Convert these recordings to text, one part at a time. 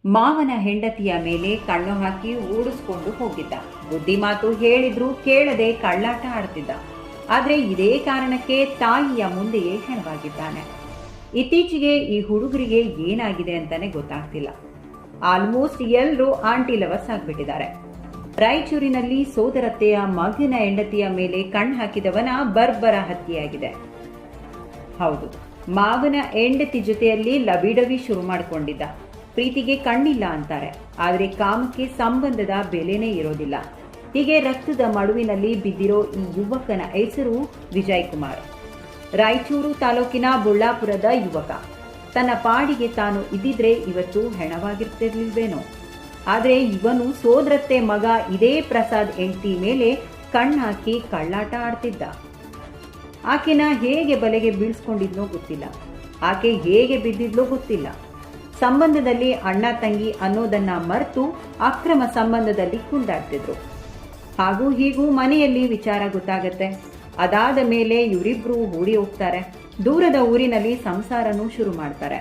ಮಾವನ ಹೆಂಡತಿಯ ಮೇಲೆ ಕಣ್ಣು ಹಾಕಿ ಓಡಿಸ್ಕೊಂಡು ಹೋಗಿದ್ದ. ಬುದ್ಧಿಮಾತು ಹೇಳಿದ್ರೂ ಕೇಳದೆ ಕಳ್ಳಾಟ ಆಡ್ತಿದ್ದ. ಆದ್ರೆ ಇದೇ ಕಾರಣಕ್ಕೆ ತಾಯಿಯ ಮುಂದೆಯೇ ಹೆಣವಾಗಿದ್ದಾನೆ. ಇತ್ತೀಚೆಗೆ ಈ ಹುಡುಗರಿಗೆ ಏನಾಗಿದೆ ಅಂತಾನೆ ಗೊತ್ತಾಗ್ತಿಲ್ಲ. ಆಲ್ಮೋಸ್ಟ್ ಎಲ್ಲರೂ ಆಂಟಿ ಲವರ್ಸ್ ಆಗ್ಬಿಟ್ಟಿದ್ದಾರೆ. ರಾಯಚೂರಿನಲ್ಲಿ ಸೋದರತ್ತೆಯ ಮಗನ ಹೆಂಡತಿಯ ಮೇಲೆ ಕಣ್ಣು ಹಾಕಿದವನ ಬರ್ಬರ ಹತ್ಯೆಯಾಗಿದೆ. ಹೌದು, ಮಾವನ ಹೆಂಡತಿ ಜೊತೆಯಲ್ಲಿ ಲವಿಡವಿ ಶುರು ಮಾಡಿಕೊಂಡಿದ್ದ. ಪ್ರೀತಿಗೆ ಕಣ್ಣಿಲ್ಲ ಅಂತಾರೆ, ಆದರೆ ಕಾಮಕ್ಕೆ ಸಂಬಂಧದ ಬೆಲೆನೇ ಇರೋದಿಲ್ಲ. ಹೀಗೆ ರಕ್ತದ ಮಡುವಿನಲ್ಲಿ ಬಿದ್ದಿರೋ ಈ ಯುವಕನ ಹೆಸರು ವಿಜಯ್ ಕುಮಾರ್. ರಾಯಚೂರು ತಾಲೂಕಿನ ಬುಳ್ಳಾಪುರದ ಯುವಕ. ತನ್ನ ಪಾಡಿಗೆ ತಾನು ಇದ್ದಿದ್ರೆ ಇವತ್ತು ಹೆಣವಾಗಿರ್ತಿರ್ಲಿಲ್ವೇನೋ. ಆದರೆ ಇವನು ಸೋದರತ್ತೆ ಮಗ ಇದೇ ಪ್ರಸಾದ್ ಹೆಂಡತಿ ಮೇಲೆ ಕಣ್ಣಾಕಿ ಕಳ್ಳಾಟ ಆಡ್ತಿದ್ದ. ಆಕೆನ ಹೇಗೆ ಬಲೆಗೆ ಬೀಳ್ಸ್ಕೊಂಡಿದ್ನೋ ಗೊತ್ತಿಲ್ಲ, ಆಕೆ ಹೇಗೆ ಬಿದ್ದಿದ್ಲೋ ಗೊತ್ತಿಲ್ಲ. ಸಂಬಂಧದಲ್ಲಿ ಅಣ್ಣ ತಂಗಿ ಅನ್ನೋದನ್ನ ಮರೆತು ಅಕ್ರಮ ಸಂಬಂಧದಲ್ಲಿ ಕುಂದಾಡ್ತಿದ್ರು. ಹಾಗೂ ಹೀಗೂ ಮನೆಯಲ್ಲಿ ವಿಚಾರ ಗೊತ್ತಾಗತ್ತೆ. ಅದಾದ ಮೇಲೆ ಇವರಿಬ್ರು ಓಡಿ ಹೋಗ್ತಾರೆ. ದೂರದ ಊರಿನಲ್ಲಿ ಸಂಸಾರನೂ ಶುರು ಮಾಡ್ತಾರೆ.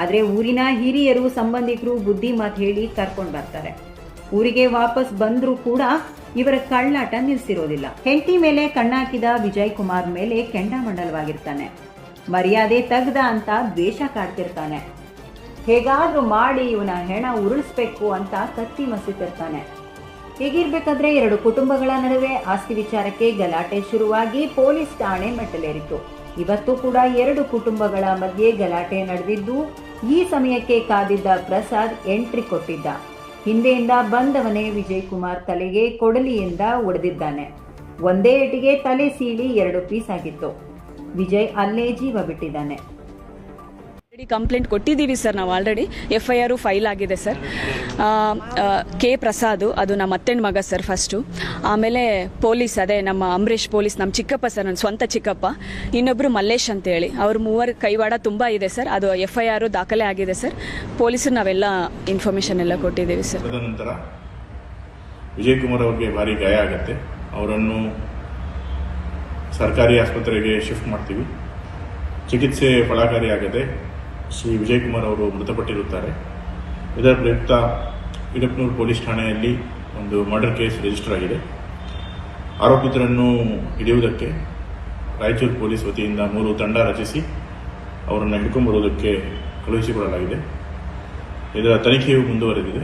ಆದ್ರೆ ಊರಿನ ಹಿರಿಯರು ಸಂಬಂಧಿಕರು ಬುದ್ಧಿ ಮಾತು ಹೇಳಿ ಕರ್ಕೊಂಡು ಬರ್ತಾರೆ. ಊರಿಗೆ ವಾಪಸ್ ಬಂದ್ರೂ ಕೂಡ ಇವರ ಕಳ್ಳಾಟ ನಿಲ್ಸಿರೋದಿಲ್ಲ. ಹೆಂಡತಿ ಮೇಲೆ ಕಣ್ಣಾಕಿದ ವಿಜಯ್ ಕುಮಾರ್ ಮೇಲೆ ಕೆಂಡಾಮಂಡಲವಾಗಿರ್ತಾನೆ. ಮರ್ಯಾದೆ ತೆಗ್ದ ಅಂತ ದ್ವೇಷ ಕಾಡ್ತಿರ್ತಾನೆ. ಹೇಗಾದ್ರೂ ಮಾಡಿ ಇವನ ಹೆಣ ಉರುಳಿಸ್ಬೇಕು ಅಂತ ಕತ್ತಿ ಮಸಿತಿರ್ತಾನೆ. ಹೀಗಿರ್ಬೇಕಾದ್ರೆ ಎರಡು ಕುಟುಂಬಗಳ ನಡುವೆ ಆಸ್ತಿ ವಿಚಾರಕ್ಕೆ ಗಲಾಟೆ ಶುರುವಾಗಿ ಪೊಲೀಸ್ ಠಾಣೆ ಮೆಟ್ಟಲೇರಿತು. ಇವತ್ತು ಕೂಡ ಎರಡು ಕುಟುಂಬಗಳ ಮಧ್ಯೆ ಗಲಾಟೆ ನಡೆದಿದ್ದು, ಈ ಸಮಯಕ್ಕೆ ಕಾದಿದ್ದ ಪ್ರಸಾದ್ ಎಂಟ್ರಿ ಕೊಟ್ಟಿದ್ದ. ಹಿಂದೆಯಿಂದ ಬಂದವನೇ ವಿಜಯ್ ಕುಮಾರ್ ತಲೆಗೆ ಕೊಡಲಿಯಿಂದ ಹೊಡೆದಿದ್ದಾನೆ. ಒಂದೇ ಏಟಿಗೆ ತಲೆ ಸೀಳಿ 2 ಪೀಸ್ ಆಗಿತ್ತು. ವಿಜಯ್ ಅಲ್ಲೇ ಜೀವ ಬಿಟ್ಟಿದ್ದಾನೆ. ಕಂಪ್ಲೇಂಟ್ ಕೊಟ್ಟಿದ್ದೀವಿ ಸರ್. ನಾವು ಆಲ್ರೆಡಿ FIR ಫೈಲ್ ಆಗಿದೆ ಸರ್. ಕೆ ಪ್ರಸಾದ್, ಅದು ನಮ್ಮ ಅತ್ತೆನ ಮಗ ಸರ್ ಫಸ್ಟು. ಆಮೇಲೆ ಪೊಲೀಸ್, ಅದೇ ನಮ್ಮ ಅಂಬರೀಷ್ ಪೊಲೀಸ್, ನಮ್ಮ ಚಿಕ್ಕಪ್ಪ ಸರ್, ನನ್ನ ಸ್ವಂತ ಚಿಕ್ಕಪ್ಪ. ಇನ್ನೊಬ್ಬರು ಮಲ್ಲೇಶ್ ಅಂತೇಳಿ, ಅವ್ರ ಮೂವರ ಕೈವಾಡ ತುಂಬ ಇದೆ ಸರ್. ಅದು FIR ದಾಖಲೆ ಆಗಿದೆ ಸರ್. ಪೊಲೀಸರು ನಾವೆಲ್ಲ ಇನ್ಫಾರ್ಮೇಷನ್ ಎಲ್ಲ ಕೊಟ್ಟಿದ್ದೀವಿ ಸರ್. ನಂತರ ವಿಜಯ್ ಕುಮಾರ್ ಅವರಿಗೆ ಭಾರಿ ಗಾಯ ಆಗುತ್ತೆ. ಅವರನ್ನು ಸರ್ಕಾರಿ ಆಸ್ಪತ್ರೆಗೆ ಶಿಫ್ಟ್ ಮಾಡ್ತೀವಿ. ಚಿಕಿತ್ಸೆ ಫಲಕಾರಿಯಾಗದೆ ಶ್ರೀ ವಿಜಯ್ ಕುಮಾರ್ ಅವರು ಮೃತಪಟ್ಟಿರುತ್ತಾರೆ. ಇದರ ಪ್ರಯುಕ್ತ ಇಡಪ್ನೂರು ಪೊಲೀಸ್ ಠಾಣೆಯಲ್ಲಿ ಒಂದು ಮರ್ಡರ್ ಕೇಸ್ ರಿಜಿಸ್ಟರ್ ಆಗಿದೆ. ಆರೋಪಿತರನ್ನು ಹಿಡಿಯುವುದಕ್ಕೆ ರಾಯಚೂರು ಪೊಲೀಸ್ ವತಿಯಿಂದ 3 ತಂಡ ರಚಿಸಿ ಅವರನ್ನು ಹಿಡ್ಕೊಂಡ್ಬರುವುದಕ್ಕೆ ಕಳುಹಿಸಿಕೊಡಲಾಗಿದೆ. ಇದರ ತನಿಖೆಯು ಮುಂದುವರೆದಿದೆ.